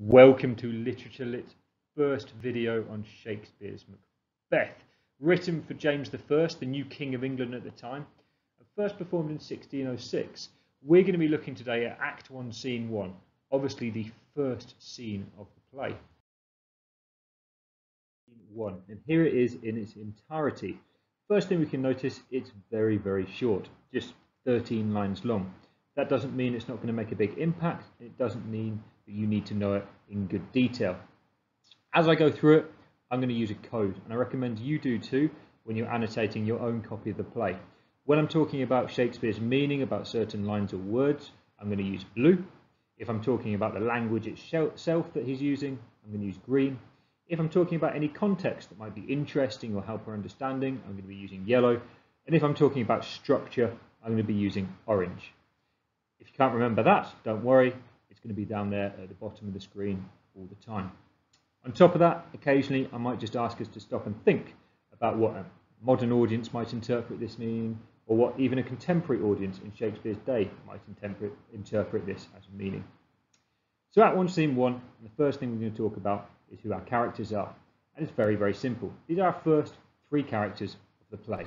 Welcome to Literature Lit's first video on Shakespeare's Macbeth, written for James I, the new King of England at the time, and first performed in 1606. We're going to be looking today at Act 1, Scene 1, obviously the first scene of the play. Scene 1, and here it is in its entirety. First thing we can notice, it's very, very short, just 13 lines long. That doesn't mean it's not going to make a big impact. It doesn't mean that you need to know it in good detail. As I go through it, I'm going to use a code, and I recommend you do too when you're annotating your own copy of the play. When I'm talking about Shakespeare's meaning about certain lines or words, I'm going to use blue. If I'm talking about the language itself that he's using, I'm going to use green. If I'm talking about any context that might be interesting or help our understanding, I'm going to be using yellow. And if I'm talking about structure, I'm going to be using orange. If you can't remember that, don't worry, it's going to be down there at the bottom of the screen all the time. On top of that, occasionally I might just ask us to stop and think about what a modern audience might interpret this meaning, or what even a contemporary audience in Shakespeare's day might interpret this as a meaning. So Act 1, Scene 1, and the first thing we're going to talk about is who our characters are. And it's very, very simple. These are our first three characters of the play.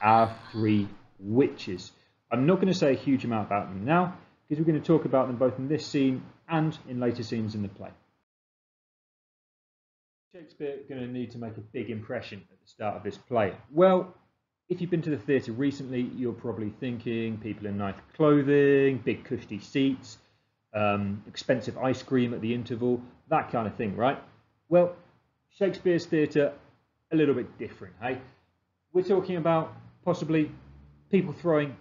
Our three witches. I'm not going to say a huge amount about them now, because we're going to talk about them both in this scene and in later scenes in the play. Shakespeare is going to need to make a big impression at the start of this play. Well, if you've been to the theatre recently, you're probably thinking people in nice clothing, big cushy seats, expensive ice cream at the interval, that kind of thing, right? Well, Shakespeare's theatre, a little bit different, hey? We're talking about possibly people throwing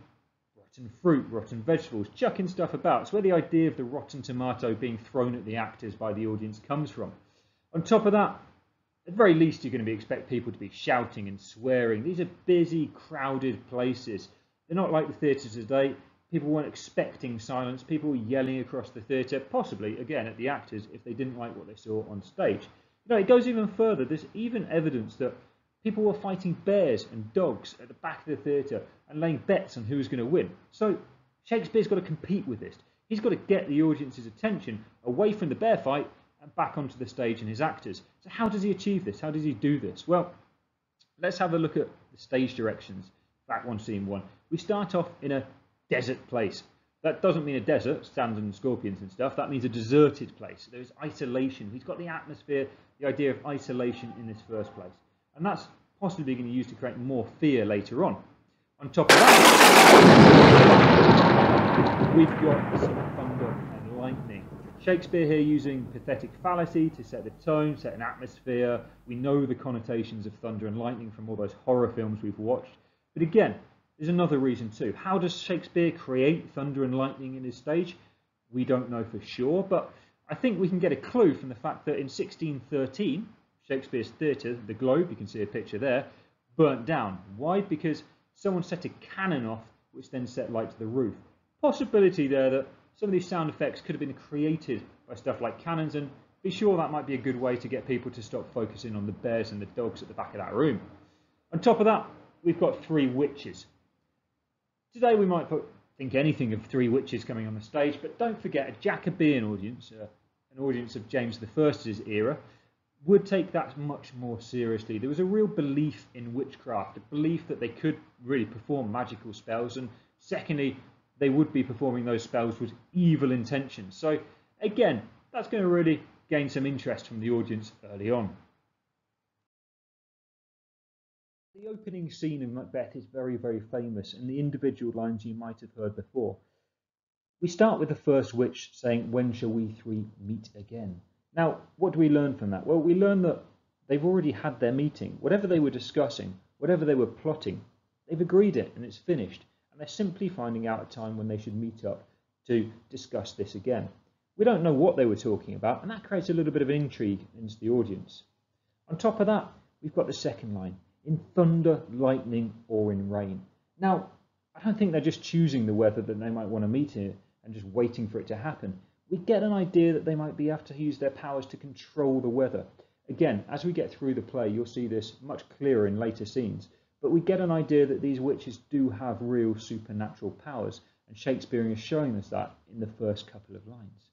rotten fruit, rotten vegetables, chucking stuff about. It's where the idea of the rotten tomato being thrown at the actors by the audience comes from. On top of that, at the very least, you're going to expect people to be shouting and swearing. These are busy, crowded places. They're not like the theatre today. People weren't expecting silence. People were yelling across the theatre, possibly, again, at the actors if they didn't like what they saw on stage. You know, it goes even further. There's even evidence that people were fighting bears and dogs at the back of the theatre and laying bets on who was going to win. So Shakespeare's got to compete with this. He's got to get the audience's attention away from the bear fight and back onto the stage and his actors. So how does he achieve this? How does he do this? Well, let's have a look at the stage directions. Act 1, Scene 1. We start off in a desert place. That doesn't mean a desert, sand and scorpions and stuff. That means a deserted place. There's isolation. He's got the atmosphere, the idea of isolation in this first place. And that's possibly going to use to create more fear later on. On top of that, we've got some thunder and lightning. Shakespeare here using pathetic fallacy to set the tone, set an atmosphere. We know the connotations of thunder and lightning from all those horror films we've watched. But again, there's another reason too. How does Shakespeare create thunder and lightning in his stage? We don't know for sure, but I think we can get a clue from the fact that in 1613, Shakespeare's theatre, the Globe, you can see a picture there, burnt down. Why? Because someone set a cannon off, which then set light to the roof. Possibility there that some of these sound effects could have been created by stuff like cannons, and be sure that might be a good way to get people to stop focusing on the bears and the dogs at the back of that room. On top of that, we've got three witches. Today we might think anything of three witches coming on the stage, but don't forget a Jacobean audience, an audience of James I's era, would take that much more seriously. There was a real belief in witchcraft, a belief that they could really perform magical spells, and secondly, they would be performing those spells with evil intentions. So again, that's going to really gain some interest from the audience early on. The opening scene of Macbeth is very, very famous, and the individual lines you might have heard before. We start with the first witch saying, "When shall we three meet again?" Now, what do we learn from that? Well, we learn that they've already had their meeting. Whatever they were discussing, whatever they were plotting, they've agreed it and it's finished. And they're simply finding out a time when they should meet up to discuss this again. We don't know what they were talking about, and that creates a little bit of intrigue into the audience. On top of that, we've got the second line, "In thunder, lightning, or in rain." Now, I don't think they're just choosing the weather that they might want to meet here and just waiting for it to happen. We get an idea that they might be able to use their powers to control the weather. Again, as we get through the play, you'll see this much clearer in later scenes. but we get an idea that these witches do have real supernatural powers, and Shakespeare is showing us that in the first couple of lines.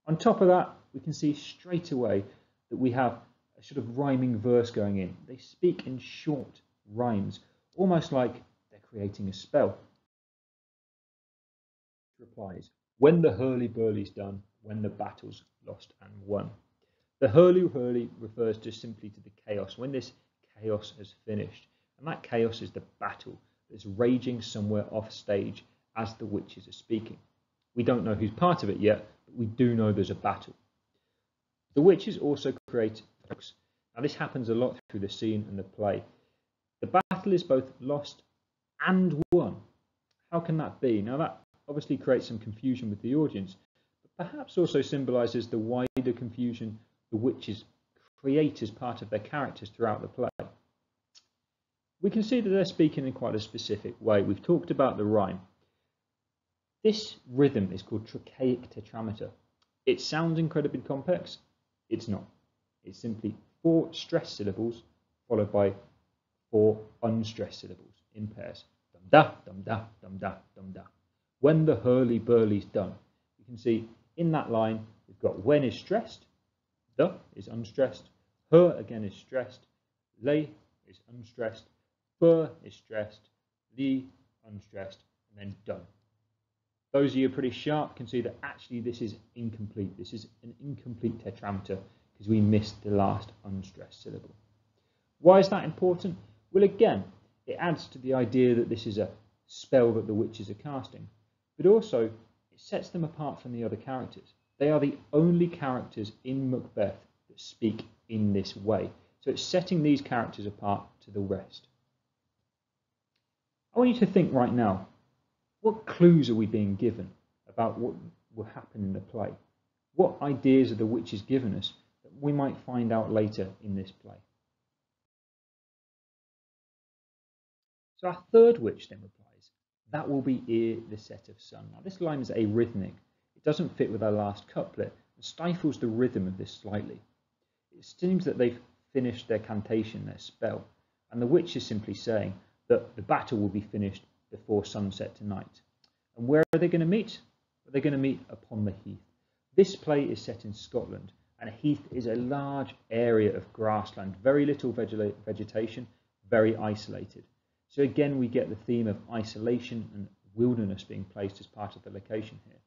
On top of that, we can see straight away that we have a sort of rhyming verse going in. They speak in short rhymes, almost like they're creating a spell. Replies, when the hurly-burly's done, when the battle's lost and won. The hurly-hurly refers just simply to the chaos, when this chaos has finished. And that chaos is the battle that's raging somewhere off stage as the witches are speaking. We don't know who's part of it yet, but we do know there's a battle. The witches also create jokes. Now this happens a lot through the scene and the play. The battle is both lost and won. How can that be? Now that obviously creates some confusion with the audience, but perhaps also symbolises the wider confusion the witches create as part of their characters throughout the play. We can see that they're speaking in quite a specific way. We've talked about the rhyme. This rhythm is called Trochaic Tetrameter. It sounds incredibly complex. It's not. It's simply 4 stressed syllables followed by 4 unstressed syllables in pairs. Dum-da, dum-da, dum-da, dum-da. When the hurly-burly's done. You can see in that line we've got when is stressed, the is unstressed, her again is stressed, lay is unstressed, fur is stressed, the unstressed, and then done. Those of you who are pretty sharp can see that actually this is incomplete. This is an incomplete tetrameter because we missed the last unstressed syllable. Why is that important? Well, again, it adds to the idea that this is a spell that the witches are casting, but also it sets them apart from the other characters. They are the only characters in Macbeth that speak in this way. So it's setting these characters apart to the rest. I want you to think right now, what clues are we being given about what will happen in the play? What ideas are the witches given us that we might find out later in this play? So our third witch then replies, that will be ere the set of sun. Now this line is arrhythmic. It doesn't fit with our last couplet and stifles the rhythm of this slightly. It seems that they've finished their cantation, their spell, and the witch is simply saying that the battle will be finished before sunset tonight. And where are they going to meet? Well, they're going to meet upon the heath. This play is set in Scotland, and a heath is a large area of grassland, very little vegetation, very isolated. So again, we get the theme of isolation and wilderness being placed as part of the location here.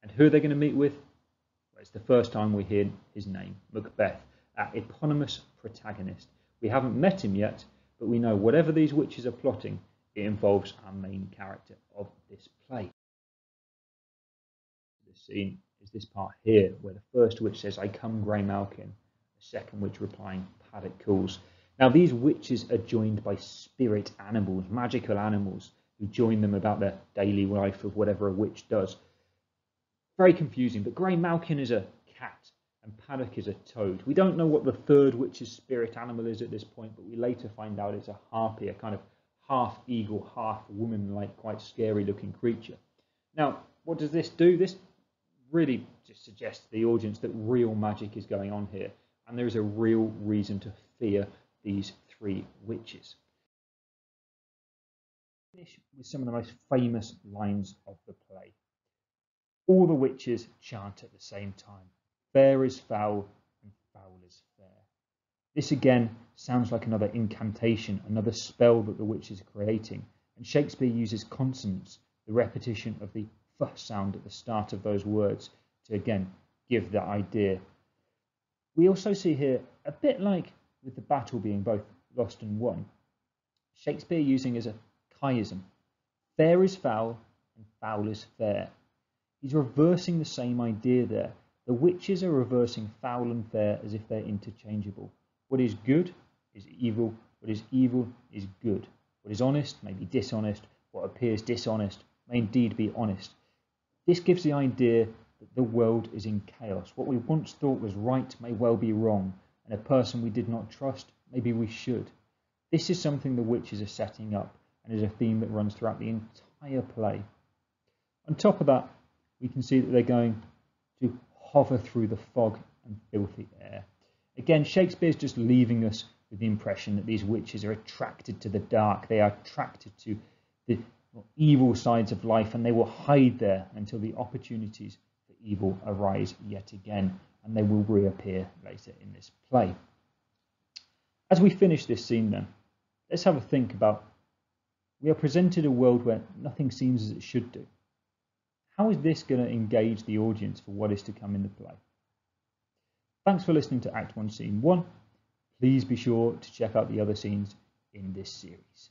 And who are they going to meet with? Well, it's the first time we hear his name, Macbeth, our eponymous protagonist. We haven't met him yet, but we know whatever these witches are plotting, it involves our main character of this play. The scene is this part here, where the first witch says, I come Grey Malkin, the second witch replying, Paddock calls. Now these witches are joined by spirit animals, magical animals, who join them about their daily life of whatever a witch does. Very confusing, but Grey Malkin is a cat and Paddock is a toad. We don't know what the third witch's spirit animal is at this point, but we later find out it's a harpy, a kind of half eagle, half woman-like, quite scary looking creature. Now, what does this do? This really just suggests to the audience that real magic is going on here, and there is a real reason to fear these 3 witches. Finish with some of the most famous lines of the play. All the witches chant at the same time. Fair is foul and foul is fair. This again sounds like another incantation, another spell that the witches are creating. And Shakespeare uses consonants, the repetition of the f sound at the start of those words, to again give the idea. We also see here, a bit like with the battle being both lost and won, Shakespeare using as a chiasm. Fair is foul and foul is fair. He's reversing the same idea there. The witches are reversing foul and fair as if they're interchangeable. What is good is evil. What is evil is good. What is honest may be dishonest. What appears dishonest may indeed be honest. This gives the idea that the world is in chaos. What we once thought was right may well be wrong, and a person we did not trust, maybe we should. This is something the witches are setting up, and is a theme that runs throughout the entire play. On top of that, we can see that they're going to hover through the fog and filthy air. Again, Shakespeare's just leaving us with the impression that these witches are attracted to the dark, they are attracted to the evil sides of life, and they will hide there until the opportunities for evil arise yet again, and they will reappear later in this play. As we finish this scene then, let's have a think about, we are presented a world where nothing seems as it should do. How is this going to engage the audience for what is to come in the play? Thanks for listening to Act 1, Scene 1. Please be sure to check out the other scenes in this series.